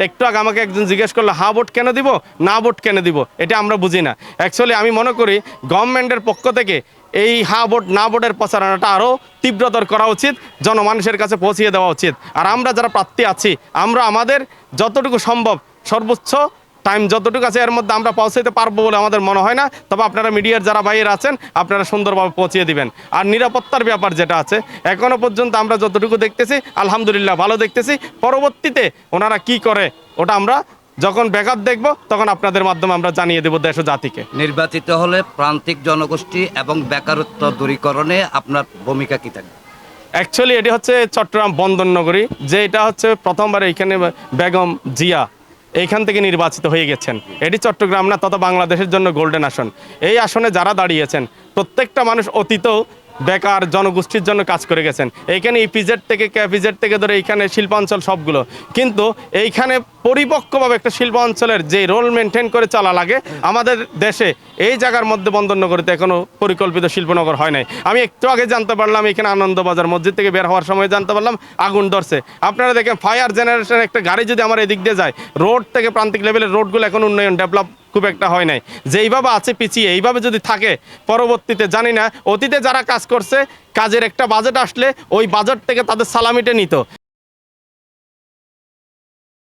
একটু আগে আমাকে একজন জিজ্ঞেস করলো হা ভোট কেন দিব, না ভোট কেন দিব, এটা আমরা বুঝি না। অ্যাকচুয়ালি আমি মনে করি গভর্নমেন্টের পক্ষ থেকে এই হা ভোট না ভোটের প্রচারণাটা আরও তীব্রতর করা উচিত, জনমানুষের কাছে পৌঁছিয়ে দেওয়া উচিত। আর আমরা যারা প্রার্থী আছি আমরা আমাদের যতটুকু সম্ভব সর্বোচ্চ টাইম যতটুকু আছে এর মধ্যে আমরা পৌঁছাতে পারবো বলে আমাদের মনে হয় না। তবে আপনারা মিডিয়ার যারা ভাইয়েরা আছেন আপনারা সুন্দরভাবে পৌঁছিয়ে দিবেন। আর নিরাপত্তার ব্যাপার যেটা আছে এখনও পর্যন্ত আমরা যতটুকু দেখতেছি আলহামদুলিল্লাহ ভালো দেখতেছি। পরবর্তীতে ওনারা কি করে ওটা আমরা যখন ব্যাকআপ দেখব তখন আপনাদের মাধ্যমে আমরা জানিয়ে দেব দেশ ও জাতিকে। নির্বাচিত হলে প্রান্তিক জনগোষ্ঠী এবং বেকারত্ব দূরীকরণে আপনার ভূমিকা কী থাকবে? অ্যাকচুয়ালি এটি হচ্ছে চট্টগ্রাম বন্দরনগরী, যে এটা হচ্ছে প্রথমবার এইখানে বেগম জিয়া এইখান থেকে নির্বাচিত হয়ে গেছেন। এটি চট্টগ্রাম না তথা বাংলাদেশের জন্য গোল্ডেন আসন। এই আসনে যারা দাঁড়িয়েছেন প্রত্যেকটা মানুষ অতীতেও বেকার জনগোষ্ঠীর জন্য কাজ করে গেছেন। এইখানে ইপিজেড থেকে ক্যাপিজেড থেকে ধরে এইখানে শিল্পাঞ্চল সবগুলো, কিন্তু এইখানে পরিপক্কভাবে একটা শিল্পাঞ্চলের যে রোল মেনটেন করে চলা লাগে আমাদের দেশে এই জায়গার মধ্যে বন্দরনগরীতে এখনও পরিকল্পিত শিল্পনগর হয় নাই। আমি একটু আগে জানতে পারলাম এখানে আনন্দবাজার মসজিদ থেকে বের হওয়ার সময় জানতে পারলাম আগুন ধরছে। আপনারা দেখেন ফায়ার জেনারেশন একটা গাড়ি যদি আমার এদিক দিয়ে যায়, রোড থেকে প্রান্তিক লেভেলের রোডগুলো এখন উন্নয়ন ডেভেলপ খুব একটা হয় নাই। যেইভাবে আছে পিছিয়ে এইভাবে যদি থাকে পরবর্তীতে জানি না অতীতে যারা কাজ করছে কাজের একটা বাজেট আসলে ওই বাজেট থেকে তাদের সালামিটা নিত।